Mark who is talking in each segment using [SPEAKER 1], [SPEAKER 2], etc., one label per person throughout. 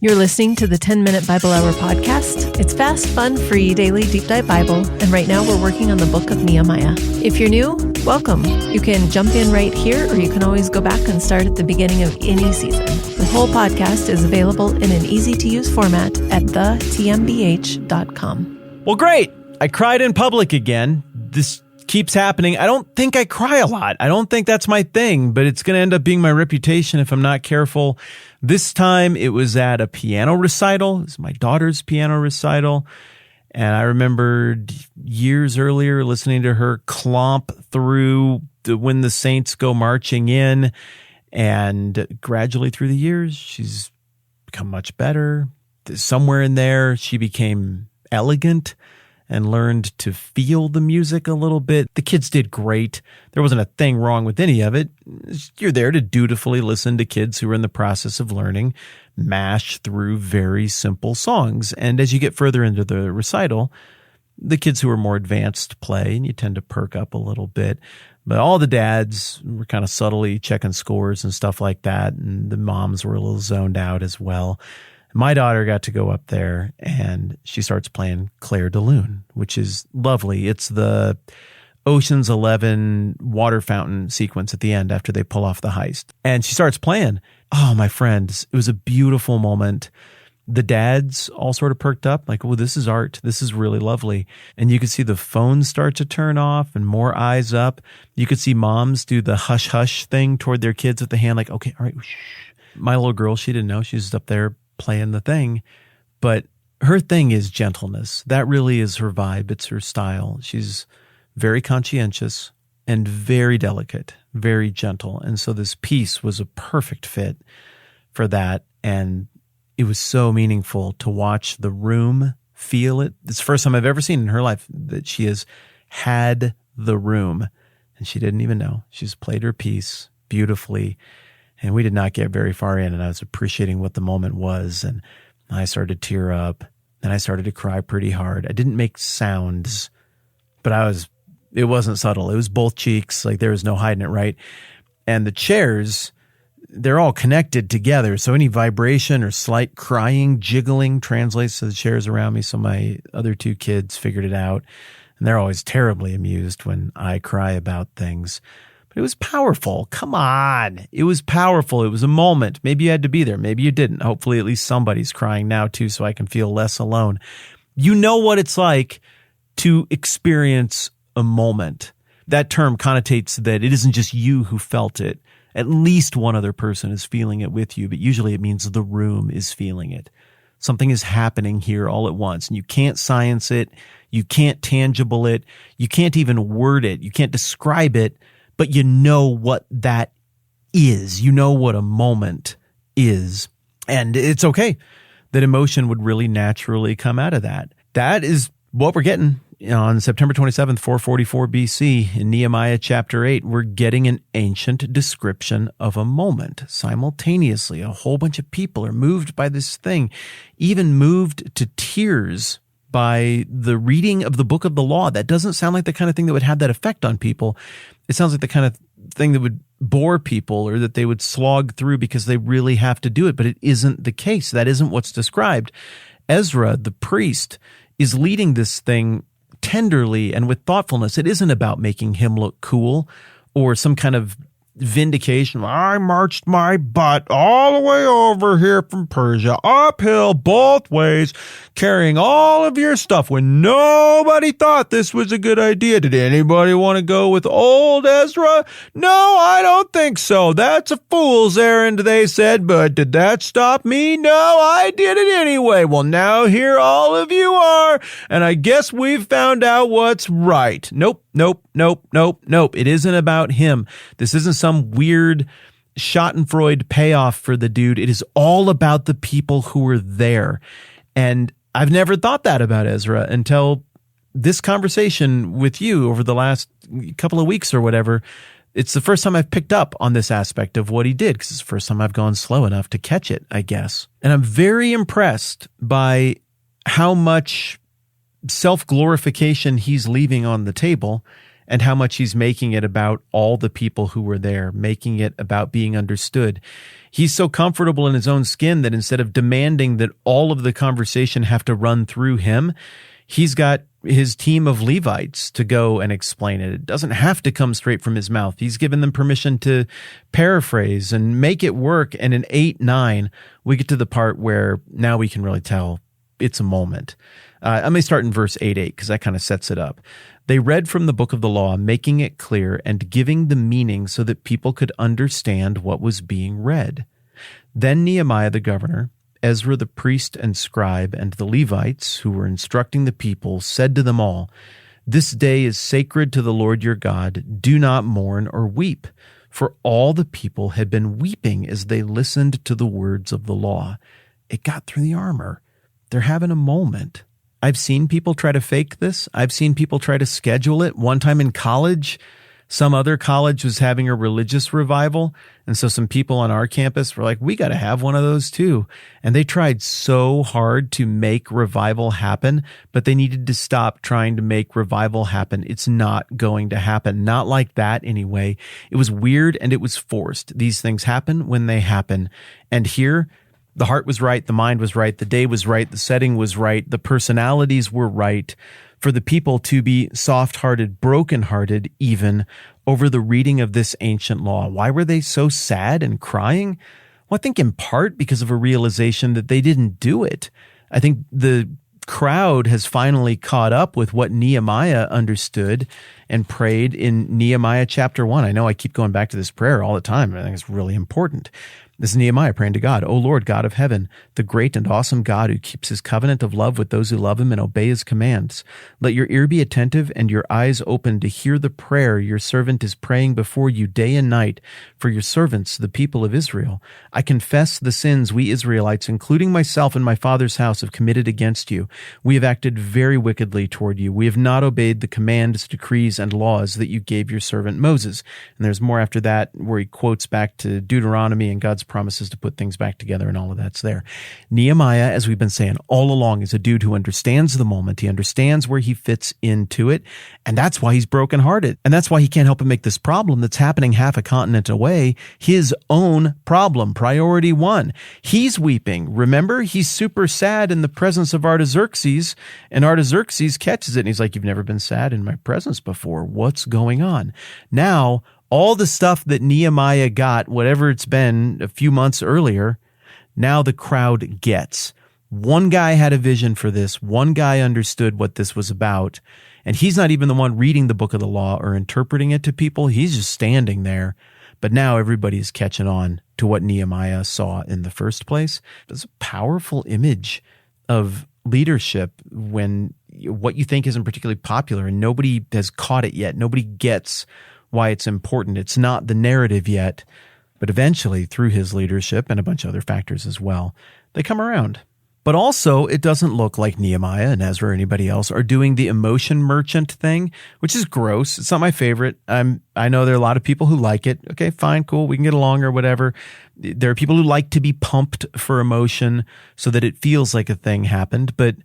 [SPEAKER 1] You're listening to the 10-Minute Bible Hour podcast. It's fast, fun, free, daily deep dive Bible, and right now we're working on the book of Nehemiah. If you're new, welcome. You can jump in right here, or you can always go back and start at the beginning of any season. The whole podcast is available in an easy-to-use format at thetmbh.com.
[SPEAKER 2] Well, great. I cried in public again. This keeps happening. I don't think I cry a lot. I don't think that's my thing, but it's going to end up being my reputation if I'm not careful. This time it was at a piano recital. It was my daughter's piano recital. And I remembered years earlier listening to her clomp through When the Saints Go Marching In. And gradually through the years, she's become much better. Somewhere in there, she became elegant and learned to feel the music a little bit. The kids did great. There wasn't a thing wrong with any of it. You're there to dutifully listen to kids who are in the process of learning, mash through very simple songs. And as you get further into the recital, the kids who are more advanced play, and you tend to perk up a little bit. But all the dads were kind of subtly checking scores and stuff like that, and the moms were a little zoned out as well. My daughter got to go up there, and she starts playing Clair de Lune, which is lovely. It's the Ocean's 11 water fountain sequence at the end after they pull off the heist. And she starts playing. Oh, my friends, it was a beautiful moment. The dads all sort of perked up, like, oh, this is art. This is really lovely. And you could see the phones start to turn off and more eyes up. You could see moms do the hush-hush thing toward their kids with the hand, like, okay, all right, shh. My little girl, she didn't know. She was up there playing the thing, but her thing is gentleness. That really is her vibe. It's her style. She's very conscientious and very delicate, very gentle. And so this piece was a perfect fit for that. And it was so meaningful to watch the room feel it. It's the first time I've ever seen in her life that she has had the room, and she didn't even know. She's played her piece beautifully. And we did not get very far in, and I was appreciating what the moment was. And I started to tear up, and I started to cry pretty hard. I didn't make sounds, but it wasn't subtle. It was both cheeks. Like, there was no hiding it, right? And the chairs, they're all connected together. So any vibration or slight crying, jiggling translates to the chairs around me. So my other two kids figured it out. And they're always terribly amused when I cry about things. It was powerful. Come on. It was powerful. It was a moment. Maybe you had to be there. Maybe you didn't. Hopefully at least somebody's crying now too, so I can feel less alone. You know what it's like to experience a moment. That term connotates that it isn't just you who felt it. At least one other person is feeling it with you, but usually it means the room is feeling it. Something is happening here all at once, and you can't science it. You can't tangible it. You can't even word it. You can't describe it. But you know what that is. You know what a moment is. And it's okay that emotion would really naturally come out of that. That is what we're getting on September 27th, 444 BC in Nehemiah chapter 8. We're getting an ancient description of a moment. Simultaneously, a whole bunch of people are moved by this thing, even moved to tears by the reading of the book of the law. That doesn't sound like the kind of thing that would have that effect on people. It sounds like the kind of thing that would bore people or that they would slog through because they really have to do it. But it isn't the case. That isn't what's described. Ezra, the priest, is leading this thing tenderly and with thoughtfulness. It isn't about making him look cool or some kind of vindication. I marched my butt all the way over here from Persia, uphill both ways, carrying all of your stuff when nobody thought this was a good idea. Did anybody want to go with old Ezra? No, I don't think so. That's a fool's errand, they said, but did that stop me? No, I did it anyway. Well, now here all of you are, and I guess we've found out what's right. Nope. It isn't about him. This isn't some weird Schadenfreude payoff for the dude. It is all about the people who were there. And I've never thought that about Ezra until this conversation with you over the last couple of weeks or whatever. It's the first time I've picked up on this aspect of what he did, because it's the first time I've gone slow enough to catch it, I guess. And I'm very impressed by how much self-glorification he's leaving on the table and how much he's making it about all the people who were there, making it about being understood. He's so comfortable in his own skin that instead of demanding that all of the conversation have to run through him, he's got his team of Levites to go and explain it. It doesn't have to come straight from his mouth. He's given them permission to paraphrase and make it work. And in 8:9, we get to the part where now we can really tell it's a moment. I'm going to start in verse 8:8 because that kind of sets it up. They read from the book of the law, making it clear and giving the meaning so that people could understand what was being read. Then Nehemiah the governor, Ezra the priest and scribe, and the Levites, who were instructing the people, said to them all, "This day is sacred to the Lord your God. Do not mourn or weep." For all the people had been weeping as they listened to the words of the law. It got through the armor. They're having a moment. I've seen people try to fake this. I've seen people try to schedule it. One time in college, some other college was having a religious revival. And so some people on our campus were like, we got to have one of those too. And they tried so hard to make revival happen, but they needed to stop trying to make revival happen. It's not going to happen. Not like that anyway. It was weird and it was forced. These things happen when they happen. And here, the heart was right, the mind was right, the day was right, the setting was right, the personalities were right for the people to be soft-hearted, broken-hearted even over the reading of this ancient law. Why were they so sad and crying? Well, I think in part because of a realization that they didn't do it. I think the crowd has finally caught up with what Nehemiah understood and prayed in Nehemiah chapter 1. I know I keep going back to this prayer all the time. I think it's really important. This is Nehemiah praying to God, "O Lord, God of heaven, the great and awesome God who keeps his covenant of love with those who love him and obey his commands. Let your ear be attentive and your eyes open to hear the prayer your servant is praying before you day and night for your servants, the people of Israel. I confess the sins we Israelites, including myself and my father's house, have committed against you. We have acted very wickedly toward you. We have not obeyed the commands, decrees, and laws that you gave your servant Moses." And there's more after that where he quotes back to Deuteronomy and God's promises to put things back together, and all of that's there. Nehemiah, as we've been saying all along, is a dude who understands the moment. He understands where he fits into it, and that's why he's brokenhearted. And that's why he can't help but make this problem that's happening half a continent away his own problem, priority one. He's weeping. Remember, he's super sad in the presence of Artaxerxes, and Artaxerxes catches it, and he's like, "You've never been sad in my presence before. What's going on?" Now, all the stuff that Nehemiah got, whatever it's been a few months earlier, now the crowd gets. One guy had a vision for this. One guy understood what this was about. And he's not even the one reading the book of the law or interpreting it to people. He's just standing there. But now everybody's catching on to what Nehemiah saw in the first place. It's a powerful image of leadership when what you think isn't particularly popular and nobody has caught it yet. Nobody gets why it's important. It's not the narrative yet, but eventually through his leadership and a bunch of other factors as well, they come around. But also, it doesn't look like Nehemiah and Ezra or anybody else are doing the emotion merchant thing, which is gross. It's not my favorite. I know there are a lot of people who like it. Okay, fine, cool. We can get along or whatever. There are people who like to be pumped for emotion so that it feels like a thing happened. But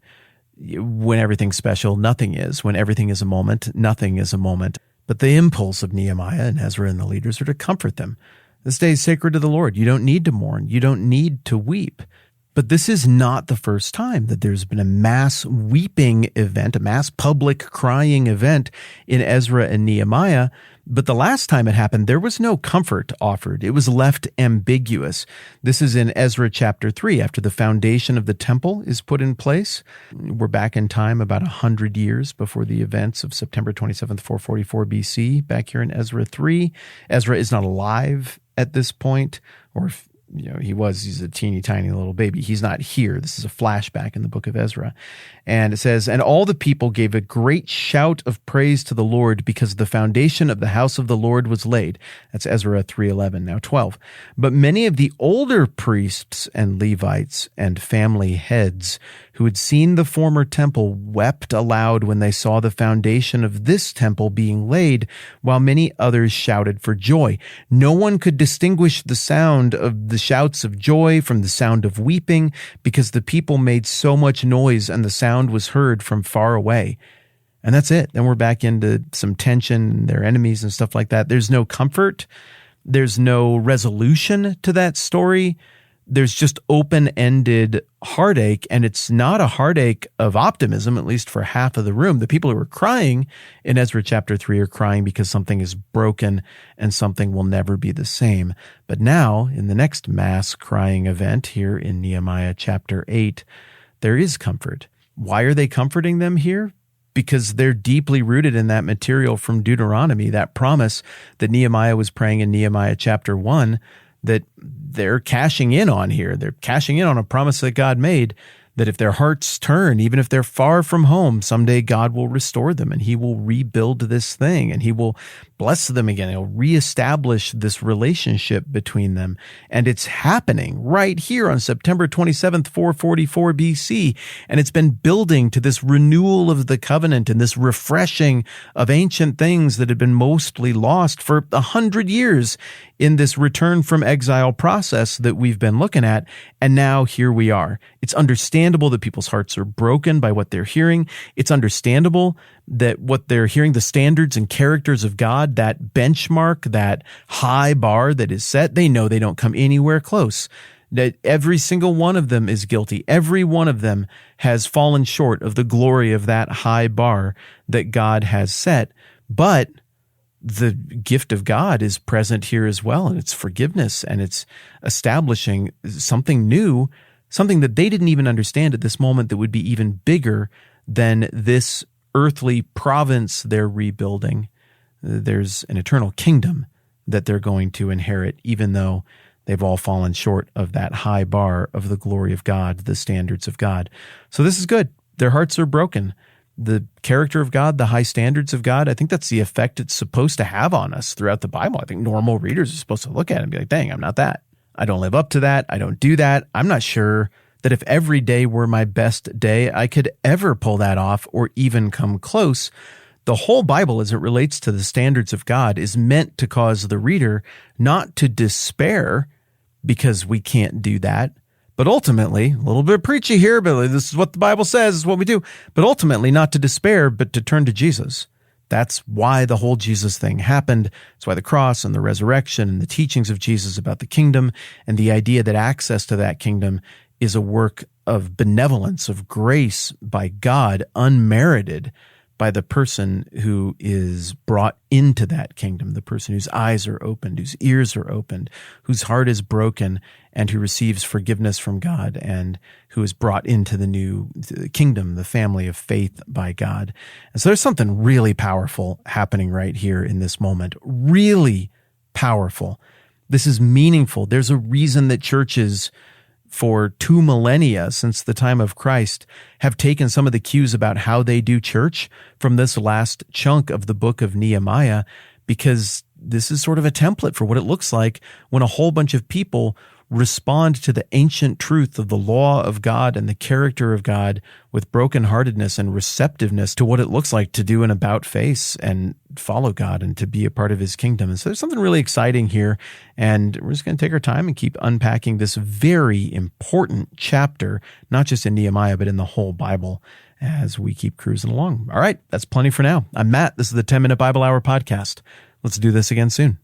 [SPEAKER 2] when everything's special, nothing is. When everything is a moment, nothing is a moment. But the impulse of Nehemiah and Ezra and the leaders are to comfort them. This day is sacred to the Lord. You don't need to mourn. You don't need to weep. But this is not the first time that there's been a mass weeping event, a mass public crying event in Ezra and Nehemiah. But the last time it happened, there was no comfort offered. It was left ambiguous. This is in Ezra chapter 3, after the foundation of the temple is put in place. We're back in time about 100 years before the events of September 27th, 444 BC, back here in Ezra 3. Ezra is not alive at this point, or if he's a teeny tiny little baby. He's not here. This is a flashback in the book of Ezra. And it says, "And all the people gave a great shout of praise to the Lord because the foundation of the house of the Lord was laid." That's Ezra 3:11, now 12. "But many of the older priests and Levites and family heads who had seen the former temple wept aloud when they saw the foundation of this temple being laid, while many others shouted for joy. No one could distinguish the sound of the shouts of joy from the sound of weeping, because the people made so much noise and the sound was heard from far away." And that's it. Then we're back into some tension, their enemies and stuff like that. There's no comfort. There's no resolution to that story. There's just open-ended heartache, and it's not a heartache of optimism, at least for half of the room. The people who are crying in Ezra chapter 3 are crying because something is broken and something will never be the same. But now, in the next mass crying event here in Nehemiah chapter 8, there is comfort. Why are they comforting them here? Because they're deeply rooted in that material from Deuteronomy, that promise that Nehemiah was praying in Nehemiah chapter 1, that they're cashing in on here. They're cashing in on a promise that God made, that if their hearts turn, even if they're far from home, someday God will restore them and he will rebuild this thing and he will bless them again. He'll reestablish this relationship between them. And it's happening right here on September 27th, 444 BC. And it's been building to this renewal of the covenant and this refreshing of ancient things that had been mostly lost for 100 years in this return from exile process that we've been looking at. And now here we are. It's understandable that people's hearts are broken by what they're hearing. It's understandable that what they're hearing, the standards and characters of God, that benchmark, that high bar that is set, they know they don't come anywhere close. That every single one of them is guilty. Every one of them has fallen short of the glory of that high bar that God has set. But the gift of God is present here as well, and it's forgiveness, and it's establishing something new, something that they didn't even understand at this moment that would be even bigger than this earthly province they're rebuilding. There's an eternal kingdom that they're going to inherit, even though they've all fallen short of that high bar of the glory of God, the standards of God. So this is good. Their hearts are broken. The character of God, the high standards of God, I think that's the effect it's supposed to have on us throughout the Bible. I think normal readers are supposed to look at it and be like, dang, I'm not that. I don't live up to that. I don't do that. I'm not sure that if every day were my best day, I could ever pull that off or even come close. The whole Bible, as it relates to the standards of God, is meant to cause the reader not to despair because we can't do that, but ultimately, a little bit preachy here, but this is what the Bible says, this is what we do, but ultimately not to despair, but to turn to Jesus. That's why the whole Jesus thing happened. That's why the cross and the resurrection and the teachings of Jesus about the kingdom and the idea that access to that kingdom is a work of benevolence, of grace by God, unmerited by the person who is brought into that kingdom, the person whose eyes are opened, whose ears are opened, whose heart is broken, and who receives forgiveness from God, and who is brought into the new kingdom, the family of faith by God. And so there's something really powerful happening right here in this moment, really powerful. This is meaningful. There's a reason that churches for 2 millennia since the time of Christ have taken some of the cues about how they do church from this last chunk of the book of Nehemiah, because this is sort of a template for what it looks like when a whole bunch of people respond to the ancient truth of the law of God and the character of God with brokenheartedness and receptiveness to what it looks like to do an about face and follow God and to be a part of his kingdom. And so there's something really exciting here, and we're just going to take our time and keep unpacking this very important chapter, not just in Nehemiah, but in the whole Bible as we keep cruising along. All right, that's plenty for now. I'm Matt. This is the 10-Minute Bible Hour podcast. Let's do this again soon.